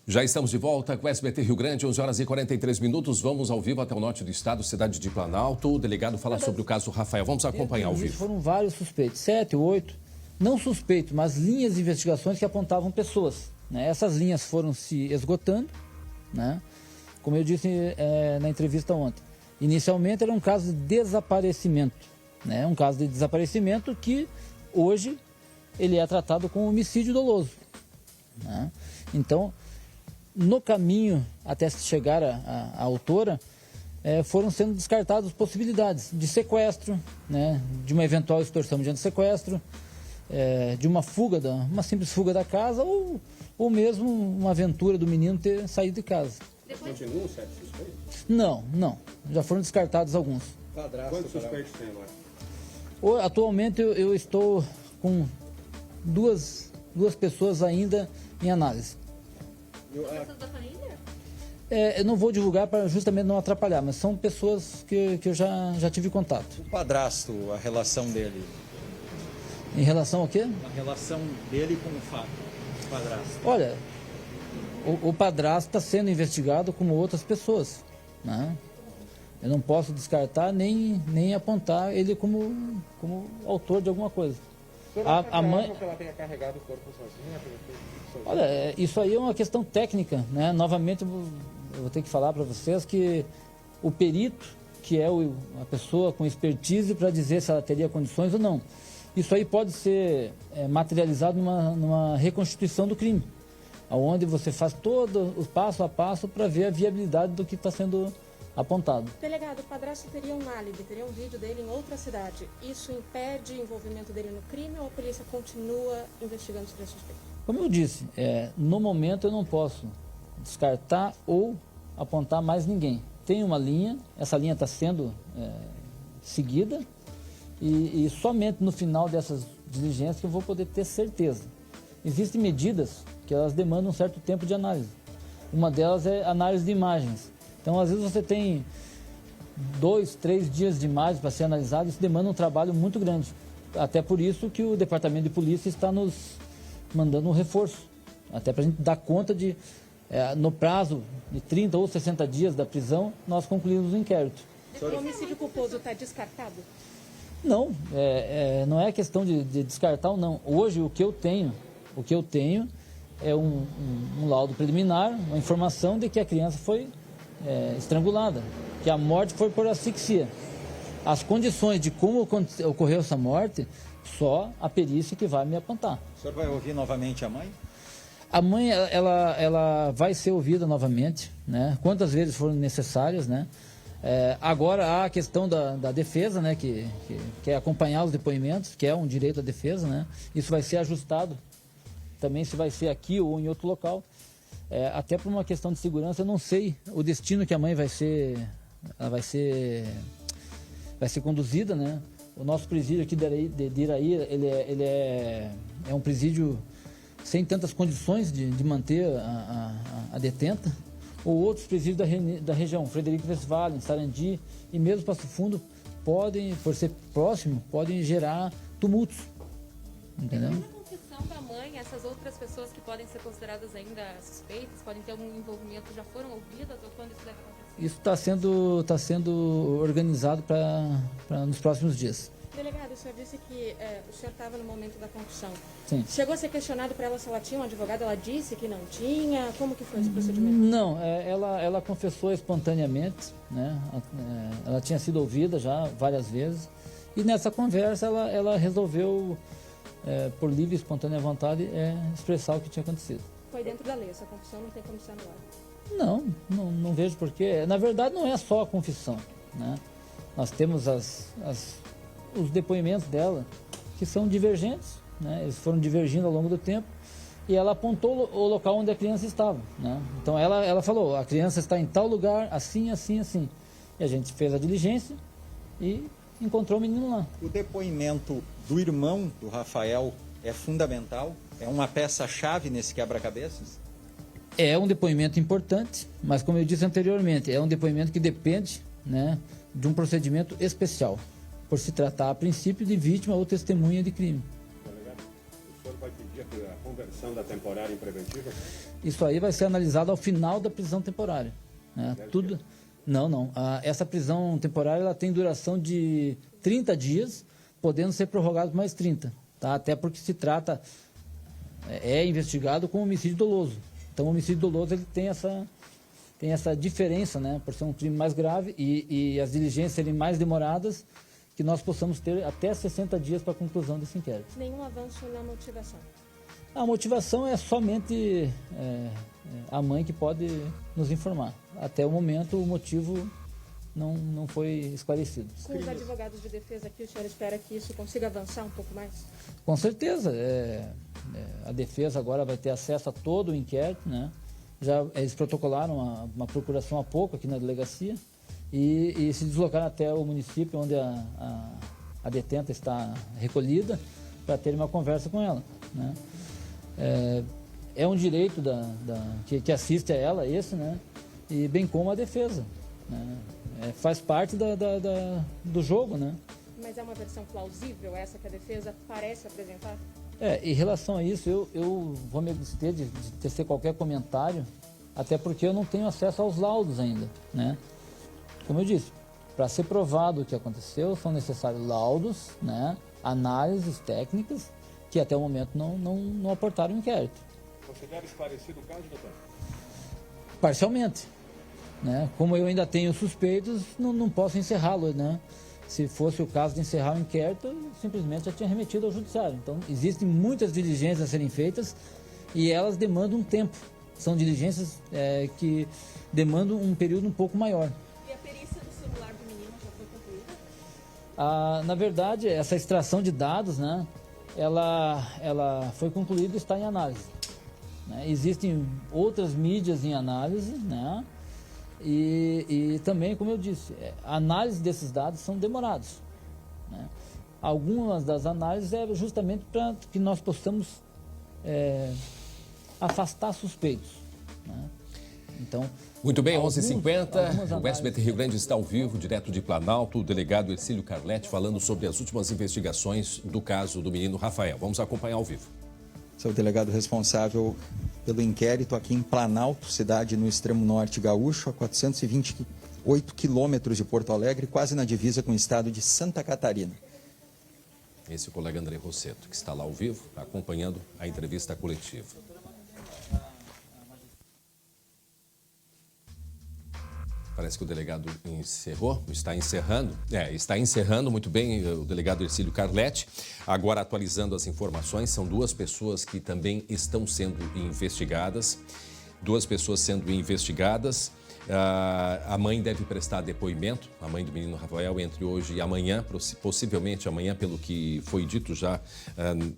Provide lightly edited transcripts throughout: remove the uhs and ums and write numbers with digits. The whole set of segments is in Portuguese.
Já estamos de volta com o SBT Rio Grande, 11 horas e 43 minutos. Vamos ao vivo até o norte do estado, cidade de Planalto. O delegado fala sobre o caso Rafael. Vamos acompanhar ao vivo. Foram vários suspeitos, 7, 8, não suspeitos, mas linhas de investigações que apontavam pessoas, né? Essas linhas foram se esgotando, né? Como eu disse na entrevista ontem. Inicialmente era um caso de desaparecimento, né? Um caso de desaparecimento que hoje ele é tratado como homicídio doloso, né? Então, no caminho até chegar à autora, foram sendo descartadas possibilidades de sequestro, né, de uma eventual extorsão mediante sequestro, de uma fuga, uma simples fuga da casa ou mesmo uma aventura do menino ter saído de casa. Continuam 7 suspeitos? Não. Já foram descartados alguns. Quantos suspeitos tem agora? Atualmente eu estou com duas pessoas ainda em análise. Pessoas da família? Eu não vou divulgar para justamente não atrapalhar, mas são pessoas que eu já tive contato. O padrasto, a relação dele? Em relação ao quê? A relação dele com o Fábio, o padrasto. Olha, o padrasto está sendo investigado como outras pessoas, né? Eu não posso descartar nem apontar ele como autor de alguma coisa. A mãe... que ela tenha carregado o corpo sozinha? Olha, isso aí é uma questão técnica, né? Novamente, eu vou ter que falar para vocês que o perito, que é a pessoa com expertise para dizer se ela teria condições ou não, isso aí pode ser materializado numa reconstituição do crime, onde você faz todo o passo a passo para ver a viabilidade do que está sendo apontado. Delegado, o padrasto teria um álibi, teria um vídeo dele em outra cidade. Isso impede o envolvimento dele no crime ou a polícia continua investigando sobre a suspeita? Como eu disse, no momento eu não posso descartar ou apontar mais ninguém. Tem uma linha, essa linha está sendo seguida e somente no final dessas diligências que eu vou poder ter certeza. Existem medidas que elas demandam um certo tempo de análise. Uma delas é análise de imagens. Então, às vezes você tem 2, 3 dias de imagens para ser analisado, isso demanda um trabalho muito grande. Até por isso que o Departamento de Polícia está nos mandando um reforço, até para a gente dar conta de, no prazo de 30 ou 60 dias da prisão, nós concluímos o inquérito. O homicídio culposo está descartado? Não, não é questão de descartar ou não. Hoje o que eu tenho é um laudo preliminar, uma informação de que a criança foi estrangulada, que a morte foi por asfixia. As condições de como ocorreu essa morte, só a perícia que vai me apontar. O senhor vai ouvir novamente a mãe? A mãe, ela vai ser ouvida novamente, né? Quantas vezes forem necessárias, né? Agora há a questão da defesa, né? Que é acompanhar os depoimentos, que é um direito da defesa, né? Isso vai ser ajustado também, se vai ser aqui ou em outro local. Até por uma questão de segurança, eu não sei o destino que a mãe vai ser conduzida, né? O nosso presídio aqui de Iraí, ele é um presídio sem tantas condições de manter a detenta, ou outros presídios da região, Frederico Westphalen, Sarandi e mesmo Passo Fundo, podem, por ser próximo, podem gerar tumultos, entendeu? Da mãe, essas outras pessoas que podem ser consideradas ainda suspeitas, podem ter algum envolvimento, já foram ouvidas ou quando isso deve acontecer? Isso está sendo organizado para nos próximos dias. Delegado, o senhor disse que o senhor estava no momento da concussão. Sim. Chegou a ser questionado para ela se ela tinha um advogado, ela disse que não tinha, como que foi esse procedimento? Não, ela confessou espontaneamente, né? Ela tinha sido ouvida já várias vezes e nessa conversa ela resolveu por livre e espontânea vontade, expressar o que tinha acontecido. Foi dentro da lei, essa confissão não tem como ser anulada? Não vejo porquê. Na verdade, não é só a confissão, né? Nós temos os depoimentos dela, que são divergentes, né? Eles foram divergindo ao longo do tempo, e ela apontou o local onde a criança estava, né? Então, ela falou, a criança está em tal lugar, assim, assim, assim. E a gente fez a diligência e encontrou o menino lá. O depoimento do irmão do Rafael é fundamental? É uma peça-chave nesse quebra-cabeças? É um depoimento importante, mas como eu disse anteriormente, é um depoimento que depende, né, de um procedimento especial, por se tratar a princípio de vítima ou testemunha de crime. Delegado, o senhor vai pedir a a conversão da temporária em preventiva? Isso aí vai ser analisado ao final da prisão temporária. Né? Tudo... Não. Essa prisão temporária ela tem duração de 30 dias, podendo ser prorrogado por mais 30. Tá? Até porque se trata, é investigado com homicídio doloso. Então o homicídio doloso ele tem essa diferença, né? Por ser um crime mais grave e as diligências serem mais demoradas, que nós possamos ter até 60 dias para a conclusão desse inquérito. Nenhum avanço na motivação? A motivação é somente a mãe que pode nos informar. Até o momento, o motivo não foi esclarecido. Com os advogados de defesa aqui, o senhor espera que isso consiga avançar um pouco mais? Com certeza. A defesa agora vai ter acesso a todo o inquérito, né? Eles protocolaram uma procuração há pouco aqui na delegacia e se deslocaram até o município onde a detenta está recolhida para ter uma conversa com ela, né? É um direito que assiste a ela, esse, né? E bem como a defesa, né? Faz parte do jogo, né? Mas é uma versão plausível essa que a defesa parece apresentar? Em relação a isso, eu vou me abster de tecer qualquer comentário, até porque eu não tenho acesso aos laudos ainda, né? Como eu disse, para ser provado o que aconteceu, são necessários laudos, né? Análises técnicas, que até o momento não aportaram o inquérito. Considera esclarecido o caso, doutor? Parcialmente, né? Como eu ainda tenho suspeitos, não posso encerrá-lo, né? Se fosse o caso de encerrar o inquérito, simplesmente já tinha remetido ao judiciário. Então, existem muitas diligências a serem feitas e elas demandam um tempo. São diligências que demandam um período um pouco maior. E a perícia do celular do menino já foi concluída? Na verdade, essa extração de dados, né? Ela foi concluída e está em análise, né? Existem outras mídias em análise, né? E também, como eu disse, a análise desses dados são demorados, né? Algumas das análises é justamente para que nós possamos afastar suspeitos, né? Então, muito bem, 11h50, o SBT Rio Grande está ao vivo, direto de Planalto, o delegado Ercílio Carletti falando sobre as últimas investigações do caso do menino Rafael. Vamos acompanhar ao vivo. Sou o delegado responsável pelo inquérito aqui em Planalto, cidade no extremo norte gaúcho, a 428 quilômetros de Porto Alegre, quase na divisa com o estado de Santa Catarina. Esse é o colega André Rosseto, que está lá ao vivo, acompanhando a entrevista coletiva. Parece que o delegado está encerrando muito bem o delegado Ercílio Carletti. Agora, atualizando as informações, são duas pessoas que também estão sendo investigadas. A mãe deve prestar depoimento, a mãe do menino Rafael, entre hoje e amanhã, possivelmente amanhã, pelo que foi dito já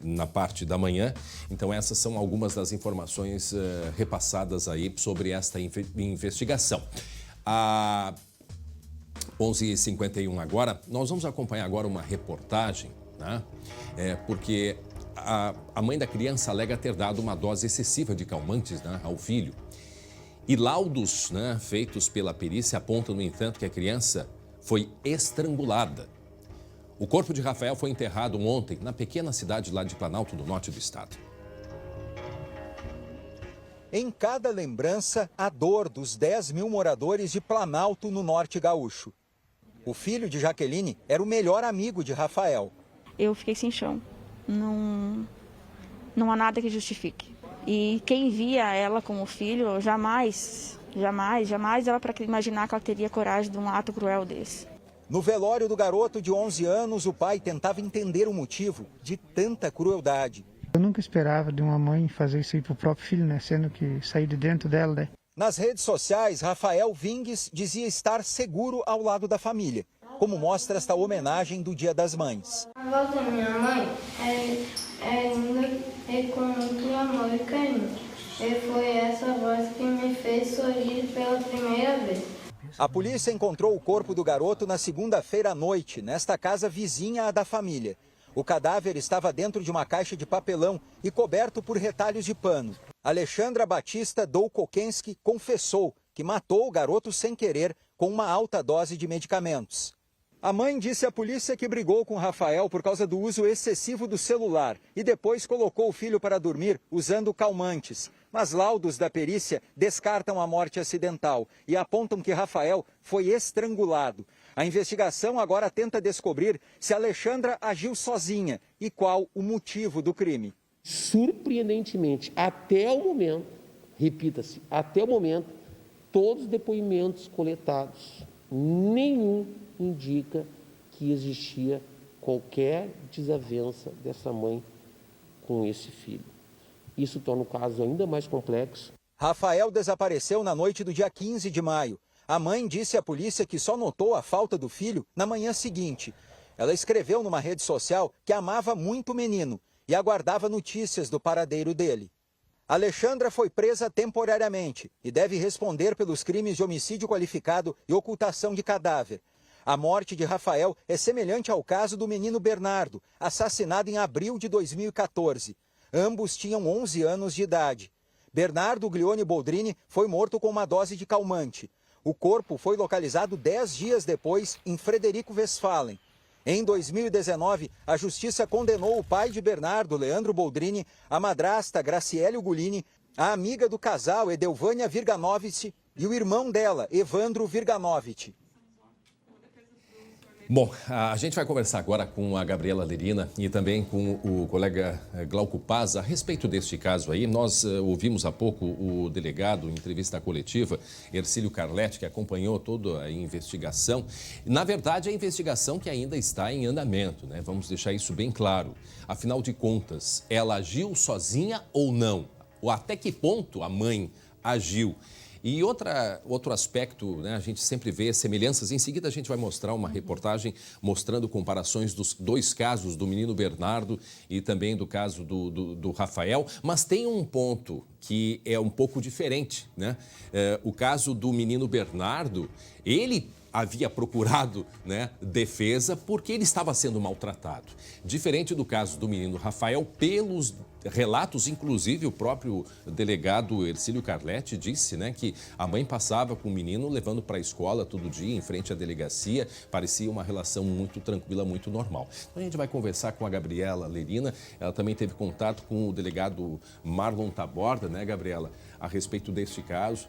na parte da manhã. Então, essas são algumas das informações repassadas aí sobre esta investigação. A 11h51 agora, nós vamos acompanhar agora uma reportagem, né? Porque a mãe da criança alega ter dado uma dose excessiva de calmantes, né, ao filho. E laudos, né, feitos pela perícia apontam, no entanto, que a criança foi estrangulada. O corpo de Rafael foi enterrado ontem na pequena cidade lá de Planalto, no norte do estado. Em cada lembrança, a dor dos 10 mil moradores de Planalto, no norte gaúcho. O filho de Jaqueline era o melhor amigo de Rafael. Eu fiquei sem chão. Não há nada que justifique. E quem via ela como filho, jamais ela para imaginar que ela teria coragem de um ato cruel desse. No velório do garoto de 11 anos, o pai tentava entender o motivo de tanta crueldade. Eu nunca esperava de uma mãe fazer isso aí pro próprio filho, né? Sendo que saiu de dentro dela, né? Nas redes sociais, Rafael Vingues dizia estar seguro ao lado da família, como mostra esta homenagem do Dia das Mães. A voz da minha mãe é linda e com muito amor e carinho. E foi essa voz que me fez sorrir pela primeira vez. A polícia encontrou o corpo do garoto na segunda-feira à noite, nesta casa vizinha à da família. O cadáver estava dentro de uma caixa de papelão e coberto por retalhos de pano. Alexandra Batista Doukokensky confessou que matou o garoto sem querer com uma alta dose de medicamentos. A mãe disse à polícia que brigou com Rafael por causa do uso excessivo do celular e depois colocou o filho para dormir usando calmantes. Mas laudos da perícia descartam a morte acidental e apontam que Rafael foi estrangulado. A investigação agora tenta descobrir se Alexandra agiu sozinha e qual o motivo do crime. Surpreendentemente, até o momento, repita-se, até o momento, todos os depoimentos coletados, nenhum indica que existia qualquer desavença dessa mãe com esse filho. Isso torna o caso ainda mais complexo. Rafael desapareceu na noite do dia 15 de maio. A mãe disse à polícia que só notou a falta do filho na manhã seguinte. Ela escreveu numa rede social que amava muito o menino e aguardava notícias do paradeiro dele. Alexandra foi presa temporariamente e deve responder pelos crimes de homicídio qualificado e ocultação de cadáver. A morte de Rafael é semelhante ao caso do menino Bernardo, assassinado em abril de 2014. Ambos tinham 11 anos de idade. Bernardo Glione Boldrini foi morto com uma dose de calmante. O corpo foi localizado 10 dias depois em Frederico Westphalen. Em 2019, a justiça condenou o pai de Bernardo, Leandro Boldrini, a madrasta Graciele Ugolini, a amiga do casal Edelvânia Virganovich e o irmão dela, Evandro Virganovich. Bom, a gente vai conversar agora com a Gabriela Lerina e também com o colega Glauco Paz a respeito deste caso aí. Nós ouvimos há pouco o delegado em entrevista coletiva, Ercílio Carletti, que acompanhou toda a investigação. Na verdade, a investigação que ainda está em andamento, né? Vamos deixar isso bem claro. Afinal de contas, ela agiu sozinha ou não? Ou até que ponto a mãe agiu? E outro aspecto, né, a gente sempre vê semelhanças. Em seguida, a gente vai mostrar uma reportagem mostrando comparações dos dois casos, do menino Bernardo e também do caso do Rafael. Mas tem um ponto que é um pouco diferente, né? O caso do menino Bernardo, ele havia procurado, né, defesa porque ele estava sendo maltratado. Diferente do caso do menino Rafael, pelos relatos, inclusive o próprio delegado Ercílio Carletti disse, né, que a mãe passava com o menino levando para a escola todo dia, em frente à delegacia, parecia uma relação muito tranquila, muito normal. Então a gente vai conversar com a Gabriela Lerina, ela também teve contato com o delegado Marlon Taborda, né, Gabriela, a respeito deste caso.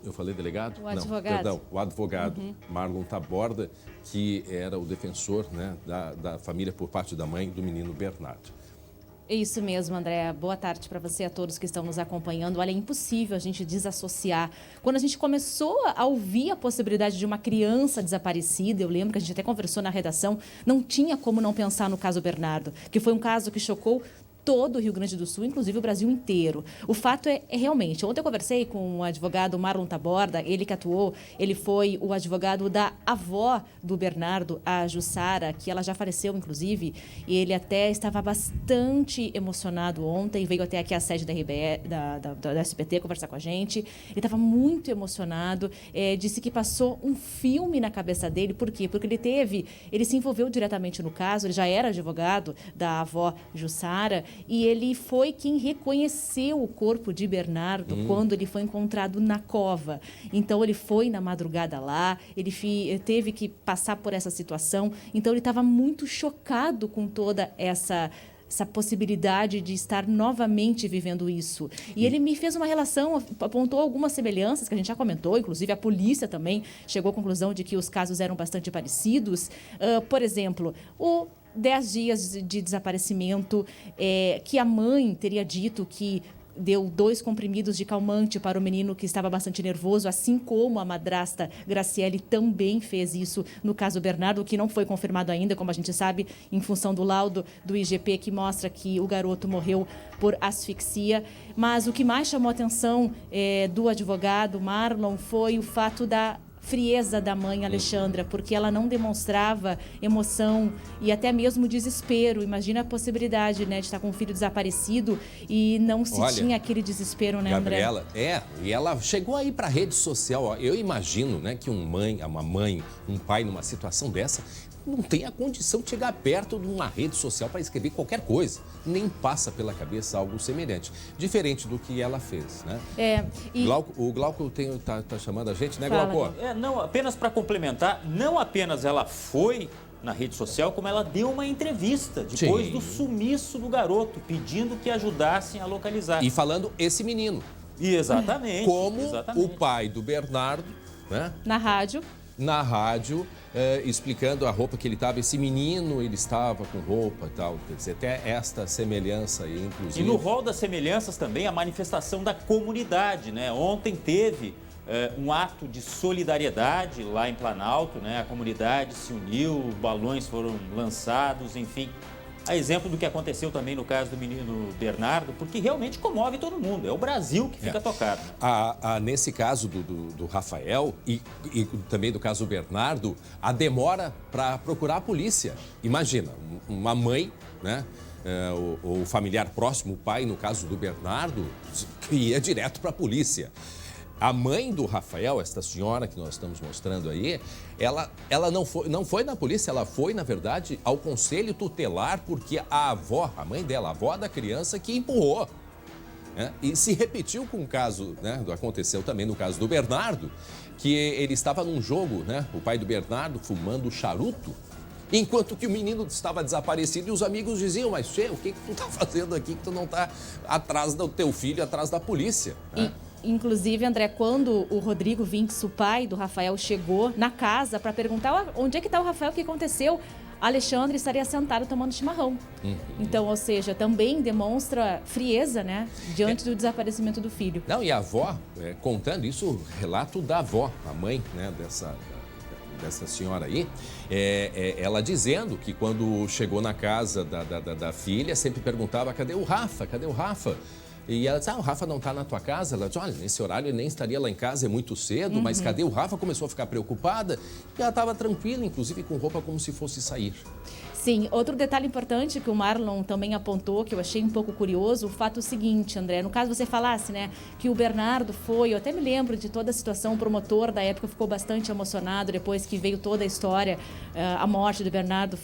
Eu falei delegado? O advogado. Não, perdão, o advogado Marlon Taborda, que era o defensor, né, da família por parte da mãe do menino Bernardo. Isso mesmo, André. Boa tarde para você e a todos que estão nos acompanhando. Olha, é impossível a gente desassociar. Quando a gente começou a ouvir a possibilidade de uma criança desaparecida, eu lembro que a gente até conversou na redação, não tinha como não pensar no caso Bernardo, que foi um caso que chocou todo o Rio Grande do Sul, inclusive o Brasil inteiro. O fato é realmente, ontem eu conversei com o advogado Marlon Taborda, ele que atuou, ele foi o advogado da avó do Bernardo, a Jussara, que ela já faleceu, inclusive, e ele até estava bastante emocionado ontem, veio até aqui à sede da RBE, da SBT conversar com a gente, ele estava muito emocionado, disse que passou um filme na cabeça dele, por quê? Porque ele se envolveu diretamente no caso, ele já era advogado da avó Jussara, e ele foi quem reconheceu o corpo de Bernardo quando ele foi encontrado na cova. Então, ele foi na madrugada lá, ele teve que passar por essa situação. Então, ele estava muito chocado com toda essa possibilidade de estar novamente vivendo isso. E ele me fez uma relação, apontou algumas semelhanças, que a gente já comentou, inclusive a polícia também chegou à conclusão de que os casos eram bastante parecidos. Por exemplo, 10 dias de desaparecimento, que a mãe teria dito que deu 2 comprimidos de calmante para o menino que estava bastante nervoso, assim como a madrasta Graciele também fez isso no caso Bernardo, que não foi confirmado ainda, como a gente sabe, em função do laudo do IGP, que mostra que o garoto morreu por asfixia. Mas o que mais chamou a atenção do advogado Marlon foi o fato da frieza da mãe Alexandra, porque ela não demonstrava emoção e até mesmo desespero. Imagina a possibilidade, né, de estar com um filho desaparecido e não se tinha aquele desespero, né, André? Gabriela, e ela chegou aí para a rede social. Eu imagino, né, que uma mãe, um pai numa situação dessa não tem a condição de chegar perto de uma rede social para escrever qualquer coisa. Nem passa pela cabeça algo semelhante. Diferente do que ela fez, né? O Glauco tá chamando a gente, né, Glauco? Não, apenas para complementar, não apenas ela foi na rede social, como ela deu uma entrevista depois do sumiço do garoto, pedindo que ajudassem a localizar. E falando esse menino. Exatamente. Como o pai do Bernardo, né? Na rádio, explicando a roupa que ele estava. Esse menino, ele estava com roupa e tal. Quer dizer, até esta semelhança aí, inclusive. E no rol das semelhanças também a manifestação da comunidade, né? Ontem teve um ato de solidariedade lá em Planalto, né? A comunidade se uniu, balões foram lançados, enfim. A exemplo do que aconteceu também no caso do menino Bernardo, porque realmente comove todo mundo. É o Brasil que fica tocado. Nesse caso do Rafael e também do caso do Bernardo, a demora para procurar a polícia. Imagina, uma mãe, né? O familiar próximo, o pai, no caso do Bernardo, que ia direto para a polícia. A mãe do Rafael, esta senhora que nós estamos mostrando aí, ela não foi na polícia, ela foi, na verdade, ao conselho tutelar, porque a mãe dela, a avó da criança, que empurrou. Né? E se repetiu com o caso, né? Aconteceu também no caso do Bernardo, que ele estava num jogo, né? O pai do Bernardo fumando charuto, enquanto que o menino estava desaparecido e os amigos diziam, mas o que tu tá fazendo aqui que tu não tá atrás do teu filho, atrás da polícia? Né? Inclusive, André, quando o Rodrigo Vinx, o pai do Rafael, chegou na casa para perguntar onde é que está o Rafael, o que aconteceu, Alexandre estaria sentado tomando chimarrão. Então, ou seja, também demonstra frieza, né, diante do desaparecimento do filho. Não, e a avó, contando isso, relato da avó, a mãe, né, dessa senhora aí, ela dizendo que quando chegou na casa da filha, sempre perguntava, cadê o Rafa? Cadê o Rafa? E ela disse, o Rafa não está na tua casa? Ela disse, olha, nesse horário ele nem estaria lá em casa, é muito cedo, mas cadê o Rafa? Começou a ficar preocupada e ela estava tranquila, inclusive com roupa como se fosse sair. Sim, outro detalhe importante que o Marlon também apontou, que eu achei um pouco curioso, o fato seguinte, André, no caso você falasse, né, que o Bernardo foi, eu até me lembro de toda a situação, o promotor da época ficou bastante emocionado depois que veio toda a história, a morte do Bernardo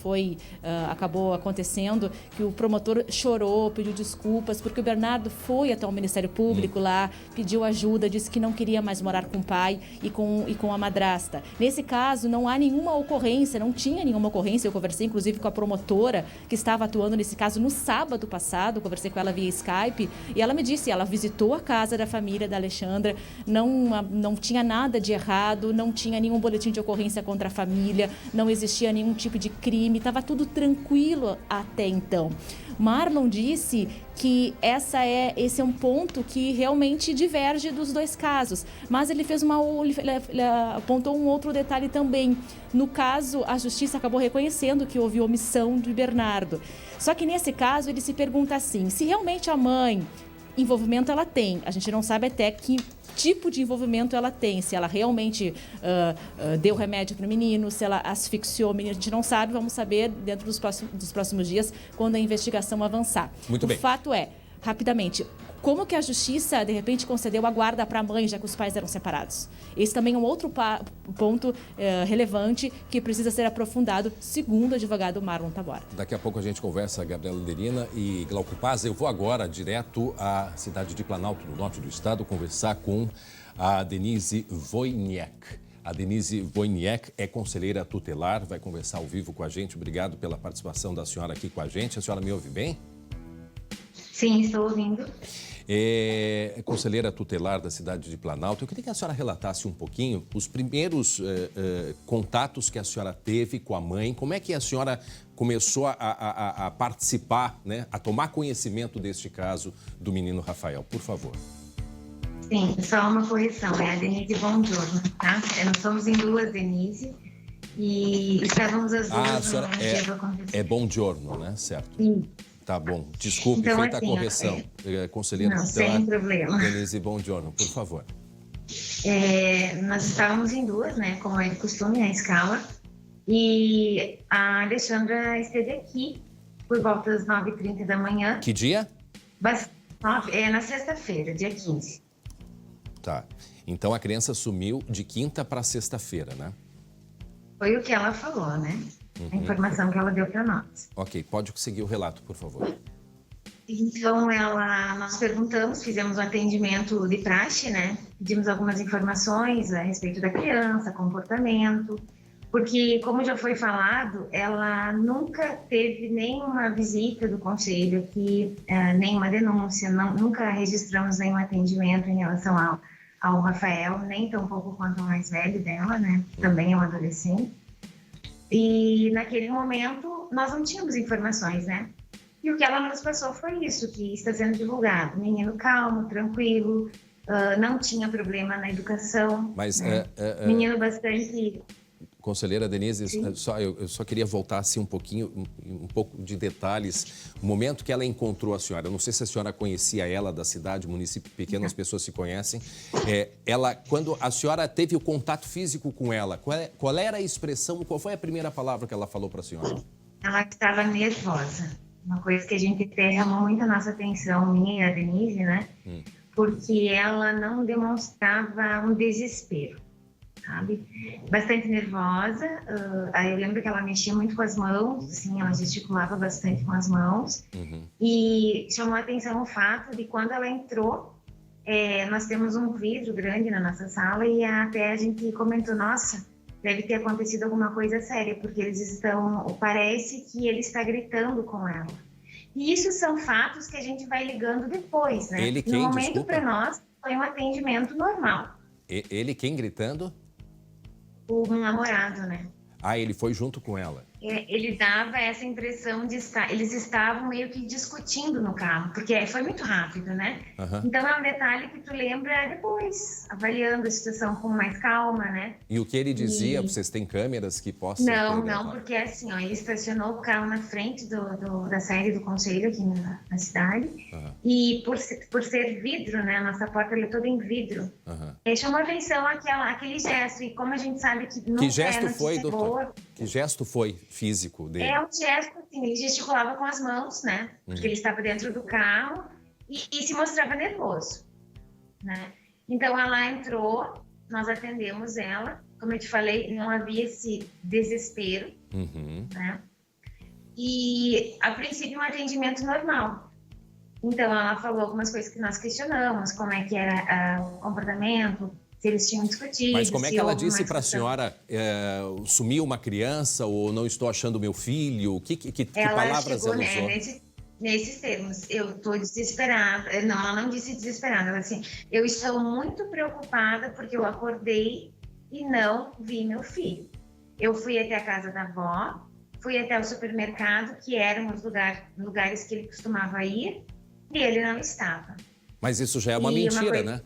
acabou acontecendo, que o promotor chorou, pediu desculpas, porque o Bernardo foi até o Ministério Público lá, pediu ajuda, disse que não queria mais morar com o pai e com a madrasta. Nesse caso, não há nenhuma ocorrência, não tinha nenhuma ocorrência, eu conversei inclusive com a promotora que estava atuando nesse caso no sábado passado, conversei com ela via Skype e ela me disse, ela visitou a casa da família da Alexandra, não tinha nada de errado, não tinha nenhum boletim de ocorrência contra a família, não existia nenhum tipo de crime, estava tudo tranquilo até então. Marlon disse que esse é um ponto que realmente diverge dos dois casos, mas ele ele apontou um outro detalhe também. No caso, a justiça acabou reconhecendo que houve omissão de Bernardo. Só que nesse caso ele se pergunta assim, se realmente a mãe, envolvimento ela tem, a gente não sabe até que tipo de envolvimento ela tem, se ela realmente deu remédio para o menino, se ela asfixiou o menino, a gente não sabe, vamos saber dentro dos próximos dias, quando a investigação avançar. Muito bem. O fato é, rapidamente, como que a justiça, de repente, concedeu a guarda para a mãe, já que os pais eram separados? Esse também é um outro ponto relevante que precisa ser aprofundado, segundo o advogado Marlon Taboada. Daqui a pouco a gente conversa, Gabriela Derina e Glauco Paz. Eu vou agora direto à cidade de Planalto, no norte do estado, conversar com a Denise Wojniak. A Denise Wojniak é conselheira tutelar, vai conversar ao vivo com a gente. Obrigado pela participação da senhora aqui com a gente. A senhora me ouve bem? Sim, estou ouvindo. Conselheira tutelar da cidade de Planalto, eu queria que a senhora relatasse um pouquinho os primeiros contatos que a senhora teve com a mãe, como é que a senhora começou a participar, né, a tomar conhecimento deste caso do menino Rafael, por favor. Sim, só uma correção, é a Denise Bongiorno, tá? Nós somos em duas Denise e estávamos as duas no dia do acontecimento. É Bongiorno, né? Certo. Sim. Tá bom. Desculpe, então, feita assim, a correção. Conselheira não, tutelar, sem problema. Denise Bongiorno, por favor. Nós estávamos em duas, né? Como é de costume, na escala. E a Alexandra esteve aqui por volta das 9h30 da manhã. Que dia? Na sexta-feira, dia 15. Tá. Então a criança sumiu de quinta para sexta-feira, né? Foi o que ela falou, né? a informação que ela deu para nós. Ok, pode seguir o relato, por favor. Então, nós perguntamos, fizemos um atendimento de praxe, né? Pedimos algumas informações a respeito da criança, comportamento, porque, como já foi falado, ela nunca teve nenhuma visita do conselho aqui, nenhuma denúncia, nunca registramos nenhum atendimento em relação ao Rafael, nem tampouco quanto ao mais velho dela, né? Também é um adolescente. E, naquele momento, nós não tínhamos informações, né? E o que ela nos passou foi isso, que está sendo divulgado. Menino calmo, tranquilo, não tinha problema na educação. Mas, né? Menino bastante... Conselheira Denise, eu só queria voltar assim um pouco de detalhes. O momento que ela encontrou a senhora, eu não sei se a senhora conhecia ela da cidade, município pequeno, as pessoas se conhecem. Quando a senhora teve o contato físico com ela, qual era a expressão, qual foi a primeira palavra que ela falou para a senhora? Ela estava nervosa. Uma coisa que a gente chamou muito a nossa atenção, minha e a Denise, né? Porque ela não demonstrava um desespero, sabe? Bastante nervosa. Aí eu lembro que ela mexia muito com as mãos, assim, ela gesticulava bastante com as mãos. E chamou a atenção o fato de quando ela entrou, nós temos um vidro grande na nossa sala e até a gente comentou, nossa, deve ter acontecido alguma coisa séria, porque parece que ele está gritando com ela. E isso são fatos que a gente vai ligando depois, né? Ele quem? No momento, Desculpa. para nós, foi um atendimento normal. Ele quem gritando? O namorado, né? Ah, ele foi junto com ela. Ele dava essa impressão de estar... Eles estavam meio que discutindo no carro, porque foi muito rápido, né? Então é um detalhe que tu lembra depois, avaliando a situação com mais calma, né? E o que ele dizia? Vocês têm câmeras que possam... Não, porque assim, ó, ele estacionou o carro na frente da sede do conselho aqui na cidade. E por ser vidro, né? A nossa porta ela é toda em vidro. Chamou a atenção aquele gesto. E como a gente sabe que não Que gesto foi, boa, doutor? Que gesto foi físico dele? É um gesto, assim, ele gesticulava com as mãos, né? Porque ele estava dentro do carro e se mostrava nervoso, né? Então, ela entrou, nós atendemos ela. Como eu te falei, não havia esse desespero, né? E, a princípio, um atendimento normal. Então, ela falou algumas coisas que nós questionamos, como é que era o comportamento, se eles tinham discutido. Mas como é que ela disse para a senhora, sumiu uma criança ou não estou achando meu filho? Que palavras ela usou? Nesses termos, eu estou desesperada. Não, ela não disse desesperada, ela assim, eu estou muito preocupada porque eu acordei e não vi meu filho. Eu fui até a casa da avó, fui até o supermercado, que eram os lugares que ele costumava ir, e ele não estava. Mas isso já é uma mentira, né?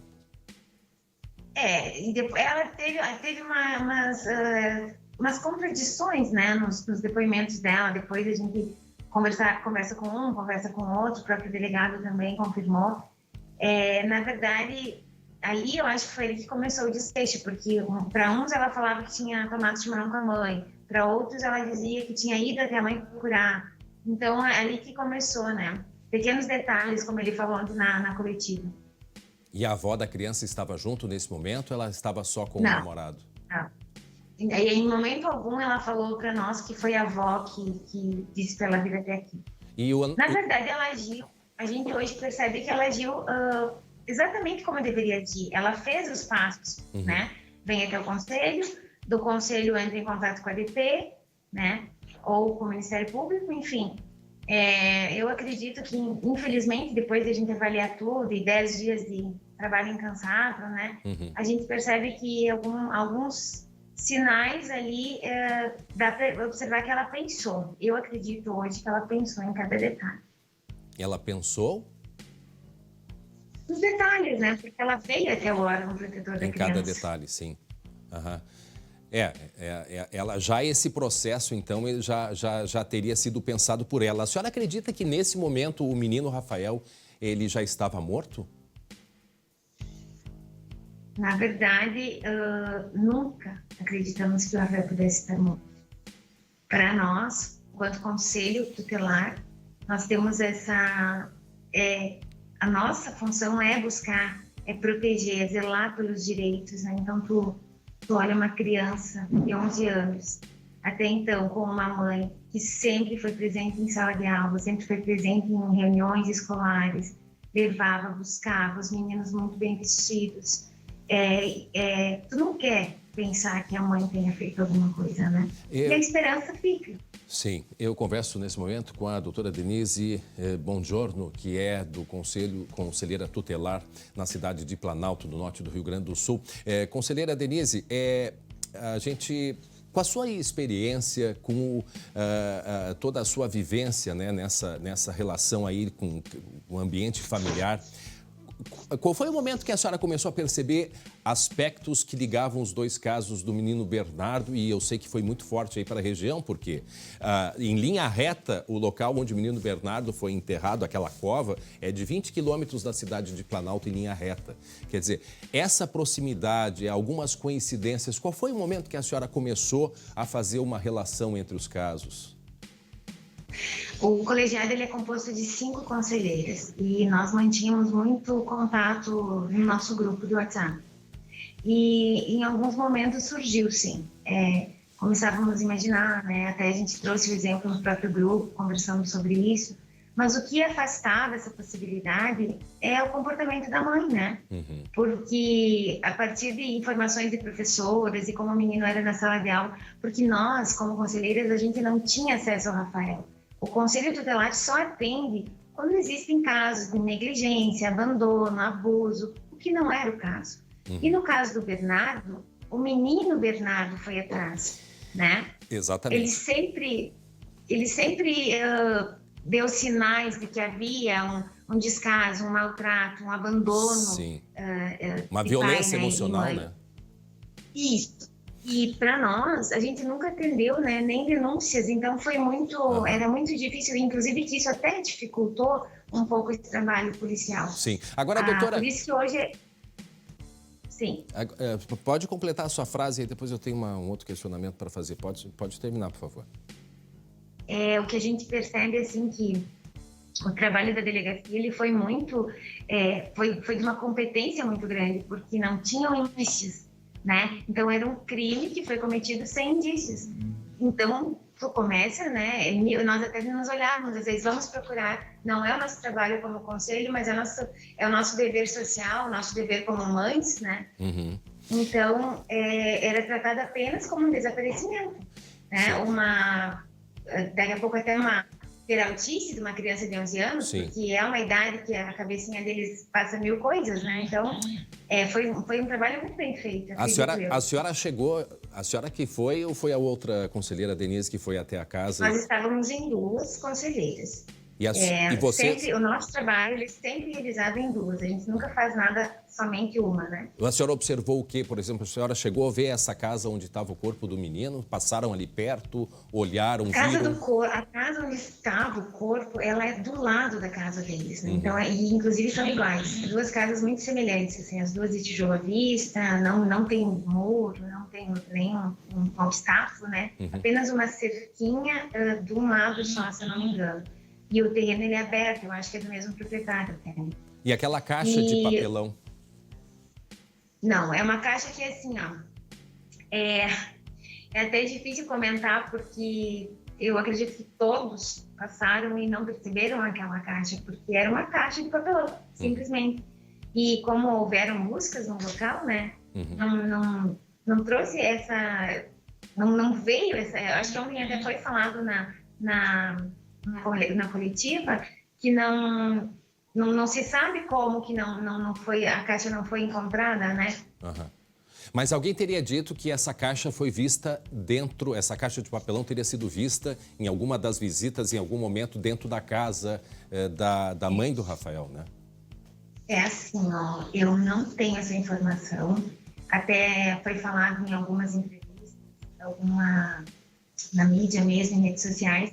E depois, ela teve umas contradições, né, nos depoimentos dela. Depois a gente conversa com um, conversa com o outro, o próprio delegado também confirmou. Na verdade, ali eu acho que foi ele que começou o desfecho, porque para uns ela falava que tinha tomado chimarrão com a mãe, para outros ela dizia que tinha ido até a mãe procurar. Então, é ali que começou, né? Pequenos detalhes, como ele falou ontem na coletiva. E a avó da criança estava junto nesse momento ou ela estava só com o namorado? Não. E em momento algum ela falou para nós que foi a avó que disse para ela vir até aqui. Na verdade, ela agiu, a gente hoje percebe que ela agiu exatamente como deveria agir. Ela fez os passos, né? Vem até o conselho, do conselho entra em contato com a DP, né? Ou com o Ministério Público, enfim. Eu acredito que, infelizmente, depois de a gente avaliar tudo e 10 dias de trabalho incansável, né, a gente percebe que alguns sinais ali dá para observar que ela pensou. Eu acredito hoje que ela pensou em cada detalhe. Ela pensou? Os detalhes, né? Porque ela veio até o órgão protetor da criança. Em cada detalhe, sim. Ela já esse processo, então, ele já teria sido pensado por ela. A senhora acredita que nesse momento o menino Rafael, ele já estava morto? Na verdade, nunca acreditamos que o Rafael pudesse estar morto. Para nós, enquanto conselho tutelar, nós temos essa... a nossa função é buscar, proteger, zelar pelos direitos, né? Então, tu olha uma criança de 11 anos até então, com uma mãe que sempre foi presente em sala de aula, sempre foi presente em reuniões escolares, levava, buscava os meninos muito bem vestidos. Tu não quer pensar que a mãe tenha feito alguma coisa, né? E a esperança fica. Sim, eu converso nesse momento com a doutora Denise Bongiorno, que é do conselheira tutelar na cidade de Planalto, no norte do Rio Grande do Sul. Conselheira Denise, a gente, com a sua experiência, com toda a sua vivência, né, nessa relação aí com o ambiente familiar, qual foi o momento que a senhora começou a perceber aspectos que ligavam os dois casos do menino Bernardo? E eu sei que foi muito forte aí para a região, porque em linha reta, o local onde o menino Bernardo foi enterrado, aquela cova, é de 20 quilômetros da cidade de Planalto em linha reta. Quer dizer, essa proximidade, algumas coincidências, qual foi o momento que a senhora começou a fazer uma relação entre os casos? O colegiado ele é composto de 5 conselheiras e nós mantínhamos muito contato no nosso grupo do WhatsApp. E em alguns momentos surgiu, sim. Começávamos a imaginar, né? Até a gente trouxe o exemplo no próprio grupo, conversando sobre isso. Mas o que afastava essa possibilidade é o comportamento da mãe, né? Uhum. Porque a partir de informações de professoras e como o menino era na sala de aula, porque nós, como conselheiras, a gente não tinha acesso ao Rafael. O Conselho Tutelar só atende quando existem casos de negligência, abandono, abuso, o que não era o caso. Uhum. E no caso do Bernardo, o menino Bernardo foi atrás, né? Exatamente. Ele sempre deu sinais de que havia um descaso, um maltrato, um abandono. Sim. Uma violência emocional, né? Isso. E para nós, a gente nunca atendeu, né, nem denúncias, então era muito difícil, inclusive que isso até dificultou um pouco esse trabalho policial. Sim. Agora, doutora... Por isso que hoje... Sim. Pode completar a sua frase e depois eu tenho um outro questionamento para fazer. Pode terminar, por favor. O que a gente percebe, assim, que o trabalho da delegacia, ele foi muito... foi de uma competência muito grande, porque não tinham indícios, né? Então, era um crime que foi cometido sem indícios. Então, tu começa, né? Nós até nos olharmos, às vezes vamos procurar, não é o nosso trabalho como conselho, mas é o nosso dever social, o nosso dever como mães, né? Uhum. Então, era tratado apenas como um desaparecimento, né? Daqui a pouco até uma peraltice de uma criança de 11 anos, sim, porque é uma idade que a cabecinha deles passa 1000 coisas, né? Então, foi um trabalho muito bem feito. A senhora chegou, a senhora que foi ou foi a outra conselheira, Denise, que foi até a casa? Nós estávamos em 2 conselheiras. E você? Sempre, o nosso trabalho ele é sempre realizado em 2, a gente nunca faz nada somente uma, né? A senhora observou o quê? Por exemplo, a senhora chegou a ver essa casa onde estava o corpo do menino? Passaram ali perto, olharam, viram? A casa onde estava o corpo, ela é do lado da casa deles, né? Uhum. Então, inclusive são iguais, 2 casas muito semelhantes, assim, as 2 de tijolo à vista, não tem muro, não tem nenhum obstáculo, né? Uhum. Apenas uma cerquinha de um lado só, se eu não me engano. E o terreno ele é aberto, eu acho que é do mesmo proprietário. E aquela caixa de papelão? Não, é uma caixa que assim, ó, é até difícil comentar porque eu acredito que todos passaram e não perceberam aquela caixa, porque era uma caixa de papelão, simplesmente. E como houveram músicas no local, né, não trouxe essa, não veio essa, acho que ontem até foi falado na coletiva, que não se sabe como que não foi, a caixa não foi encontrada, né? Uhum. Mas alguém teria dito que essa caixa foi vista essa caixa de papelão teria sido vista em alguma das visitas, em algum momento, dentro da casa da mãe do Rafael, né? É assim, ó, eu não tenho essa informação, até foi falado em algumas entrevistas, na mídia mesmo, em redes sociais,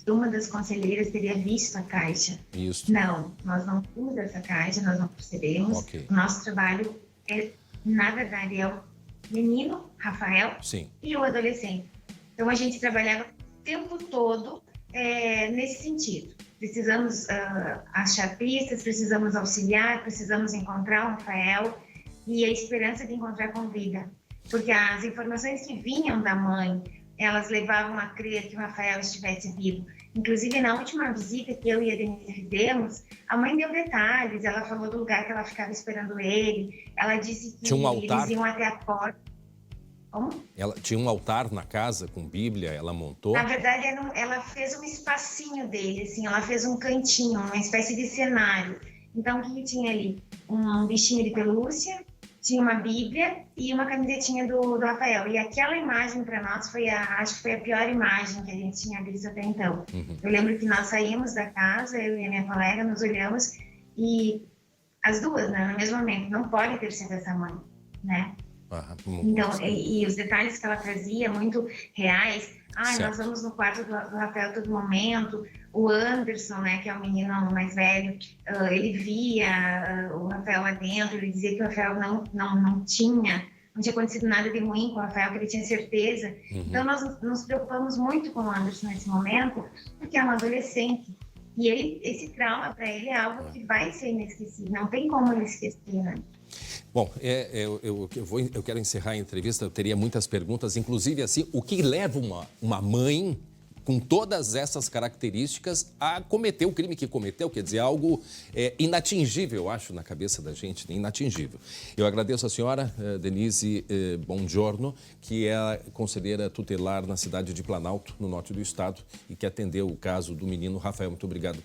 uma das conselheiras teria visto a caixa. Isso. Não, nós não temos essa caixa, nós não percebemos. Okay. O nosso trabalho, na verdade, é o menino, Rafael, sim, e o adolescente. Então, a gente trabalhava o tempo todo nesse sentido. Precisamos achar pistas, precisamos auxiliar, precisamos encontrar o Rafael e a esperança de encontrar com vida. Porque as informações que vinham da mãe, elas levavam a crer que o Rafael estivesse vivo. Inclusive, na última visita que eu e a Denise fizemos, a mãe deu detalhes, ela falou do lugar que ela ficava esperando ele, ela disse que tinha um altar? eles iam até a porta. Como? Ela tinha um altar na casa com Bíblia, ela montou? Na verdade, ela fez um espacinho dele, assim, ela fez um cantinho, uma espécie de cenário. Então, o que tinha ali? Um bichinho de pelúcia, tinha uma Bíblia e uma camisetinha do Rafael. E aquela imagem para nós acho que foi a pior imagem que a gente tinha visto até então. Eu lembro que nós saímos da casa, eu e a minha colega, nos olhamos e as duas, né, no mesmo momento, não pode ter sido essa mãe, né? Então, e os detalhes que ela trazia, muito reais. Nós vamos no quarto do Rafael a todo momento. O Anderson, né, que é o menino mais velho, ele via o Rafael lá dentro, ele dizia que o Rafael não tinha acontecido nada de ruim com o Rafael, que ele tinha certeza. Então, nós nos preocupamos muito com o Anderson nesse momento, porque é um adolescente. E esse trauma, para ele, é algo que vai ser inesquecível. Não tem como ele esquecer, né? Bom, eu quero encerrar a entrevista, eu teria muitas perguntas, inclusive assim, o que leva uma mãe com todas essas características a cometer o crime que cometeu, quer dizer, algo inatingível, eu acho, na cabeça da gente, inatingível. Eu agradeço a senhora, Denise Bongiorno, que é conselheira tutelar na cidade de Planalto, no norte do estado, e que atendeu o caso do menino Rafael. Muito obrigado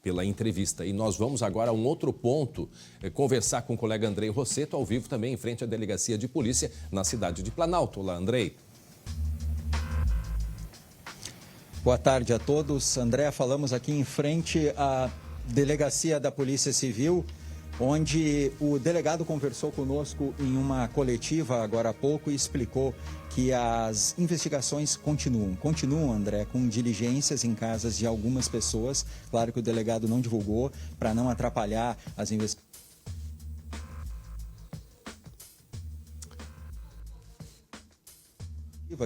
pela entrevista. E nós vamos agora a um outro ponto, conversar com o colega Andrei Rosseto, ao vivo também, em frente à delegacia de polícia, na cidade de Planalto. Olá, Andrei. Boa tarde a todos. André, falamos aqui em frente à delegacia da Polícia Civil, onde o delegado conversou conosco em uma coletiva agora há pouco e explicou que as investigações continuam. Continuam, André, com diligências em casas de algumas pessoas. Claro que o delegado não divulgou para não atrapalhar as investigações.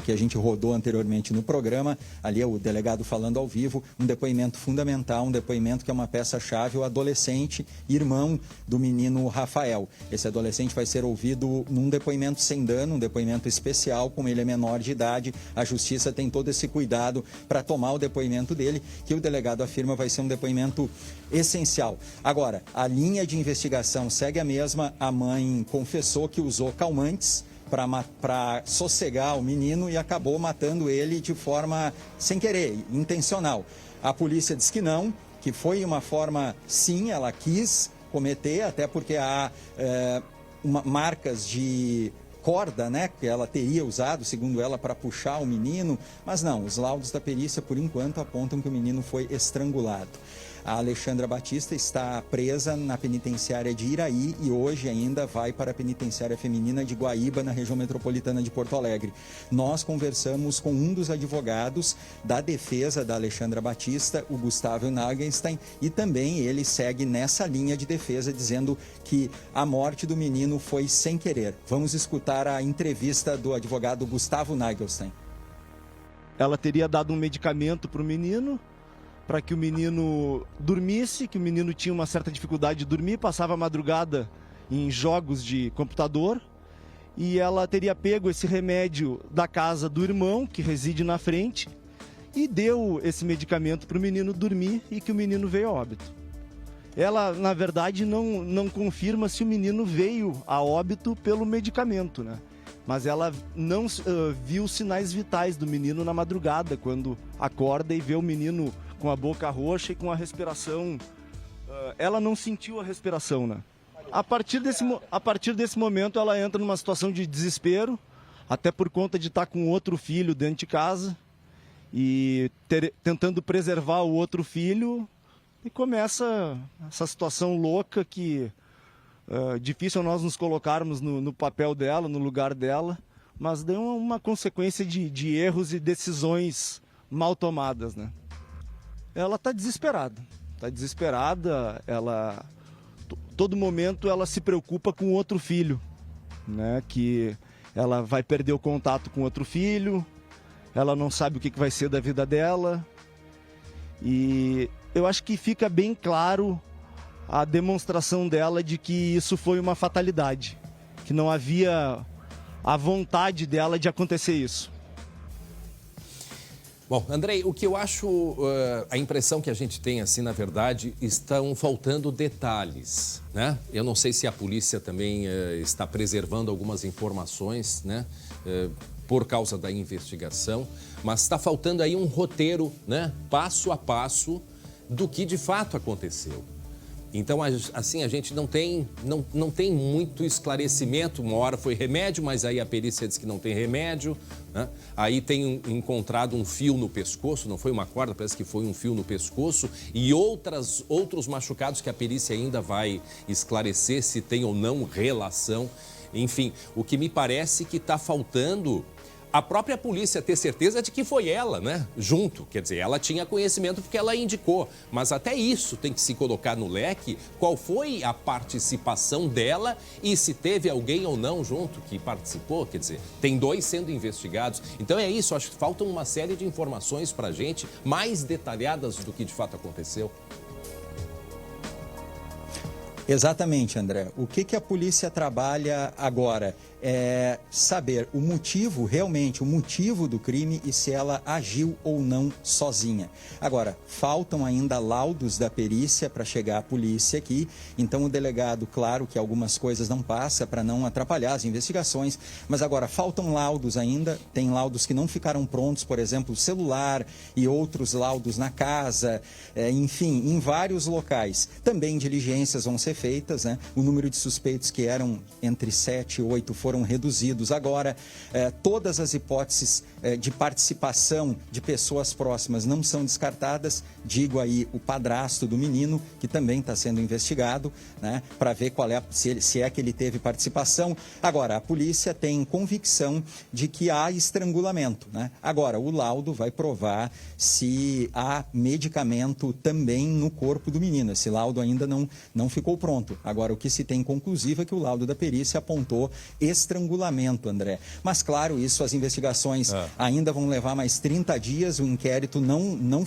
Que a gente rodou anteriormente no programa, ali é o delegado falando ao vivo, um depoimento fundamental, um depoimento que é uma peça-chave, o adolescente, irmão do menino Rafael. Esse adolescente vai ser ouvido num depoimento sem dano, um depoimento especial, como ele é menor de idade, a justiça tem todo esse cuidado para tomar o depoimento dele, que o delegado afirma vai ser um depoimento essencial. Agora, a linha de investigação segue a mesma, a mãe confessou que usou calmantes para sossegar o menino e acabou matando ele de forma sem querer, intencional. A polícia diz que não, que foi uma forma, sim, ela quis cometer, até porque há marcas de corda, né, que ela teria usado, segundo ela, para puxar o menino, mas não, os laudos da perícia, por enquanto, apontam que o menino foi estrangulado. A Alexandra Batista está presa na penitenciária de Iraí e hoje ainda vai para a penitenciária feminina de Guaíba, na região metropolitana de Porto Alegre. Nós conversamos com um dos advogados da defesa da Alexandra Batista, o Gustavo Nagelstein, e também ele segue nessa linha de defesa, dizendo que a morte do menino foi sem querer. Vamos escutar a entrevista do advogado Gustavo Nagelstein. Ela teria dado um medicamento para o menino, para que o menino dormisse, que o menino tinha uma certa dificuldade de dormir, passava a madrugada em jogos de computador, e ela teria pego esse remédio da casa do irmão, que reside na frente, e deu esse medicamento para o menino dormir e que o menino veio a óbito. Ela, na verdade, não confirma se o menino veio a óbito pelo medicamento, né? Mas ela não viu sinais vitais do menino na madrugada, quando acorda e vê o menino com a boca roxa e com a respiração. Ela não sentiu a respiração, né? A partir desse momento, ela entra numa situação de desespero, até por conta de estar com outro filho dentro de casa e tentando preservar o outro filho, e começa essa situação louca que difícil nós nos colocarmos no papel dela, no lugar dela, mas deu uma consequência de erros e decisões mal tomadas, né? Ela está desesperada, todo momento ela se preocupa com outro filho, né? Que ela vai perder o contato com outro filho, ela não sabe o que vai ser da vida dela, e eu acho que fica bem claro a demonstração dela de que isso foi uma fatalidade, que não havia a vontade dela de acontecer isso. Bom, Andrei, o que eu acho, a impressão que a gente tem, assim, na verdade, estão faltando detalhes, né? Eu não sei se a polícia também está preservando algumas informações, né? Por causa da investigação, mas está faltando aí um roteiro, né? Passo a passo do que de fato aconteceu. Então, assim, a gente não tem muito esclarecimento. Uma hora foi remédio, mas aí a perícia diz que não tem remédio, né? Aí tem encontrado um fio no pescoço, não foi uma corda, parece que foi um fio no pescoço, e outros machucados que a perícia ainda vai esclarecer se tem ou não relação. Enfim, o que me parece que está faltando a própria polícia ter certeza de que foi ela, né? Junto. Quer dizer, ela tinha conhecimento porque ela indicou. Mas até isso tem que se colocar no leque. Qual foi a participação dela e se teve alguém ou não junto que participou. Quer dizer, tem 2 sendo investigados. Então é isso, acho que faltam uma série de informações pra gente, mais detalhadas do que de fato aconteceu. Exatamente, André. O que a polícia trabalha agora é saber o motivo, realmente, o motivo do crime e se ela agiu ou não sozinha. Agora, faltam ainda laudos da perícia para chegar à polícia aqui, então o delegado, claro que algumas coisas não passa para não atrapalhar as investigações, mas agora faltam laudos ainda, tem laudos que não ficaram prontos, por exemplo, o celular e outros laudos na casa, enfim, em vários locais. Também diligências vão ser feitas, né? O número de suspeitos que eram entre 7 e 8 foram reduzidos. Agora, todas as hipóteses de participação de pessoas próximas não são descartadas. Digo aí o padrasto do menino, que também está sendo investigado, né, para ver qual é, se é que ele teve participação. Agora, a polícia tem convicção de que há estrangulamento, né? Agora, o laudo vai provar se há medicamento também no corpo do menino. Esse laudo ainda não ficou pronto. Agora, o que se tem conclusivo é que o laudo da perícia apontou estrangulamento, André. Mas, claro, isso, as investigações ainda vão levar mais 30 dias. O inquérito não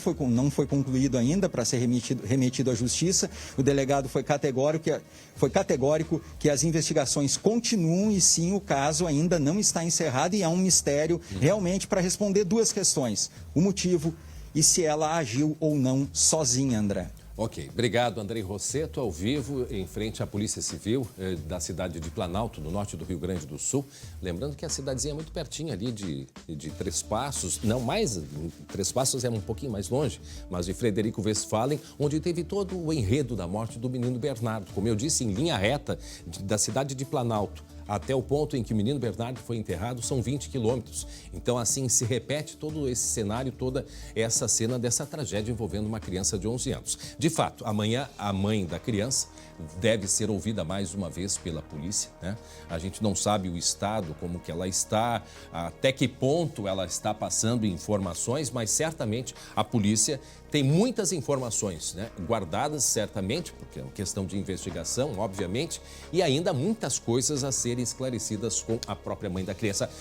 foi concluído ainda para ser remetido à justiça. O delegado foi categórico que as investigações continuam e sim, o caso ainda não está encerrado e há um mistério realmente para responder 2 questões. O motivo e se ela agiu ou não sozinha, André. Ok, obrigado, Andrei Rosseto, ao vivo, em frente à Polícia Civil da cidade de Planalto, no norte do Rio Grande do Sul. Lembrando que a cidadezinha é muito pertinho ali de Três Passos, não mais, Três Passos é um pouquinho mais longe, mas de Frederico Westphalen, onde teve todo o enredo da morte do menino Bernardo. Como eu disse, em linha reta da cidade de Planalto até o ponto em que o menino Bernardo foi enterrado, são 20 quilômetros. Então, assim, se repete todo esse cenário, toda essa cena dessa tragédia envolvendo uma criança de 11 anos. De fato, amanhã a mãe da criança deve ser ouvida mais uma vez pela polícia, né? A gente não sabe o estado, como que ela está, até que ponto ela está passando informações, mas certamente a polícia tem muitas informações, né, guardadas certamente, porque é uma questão de investigação, obviamente, e ainda muitas coisas a serem esclarecidas com a própria mãe da criança.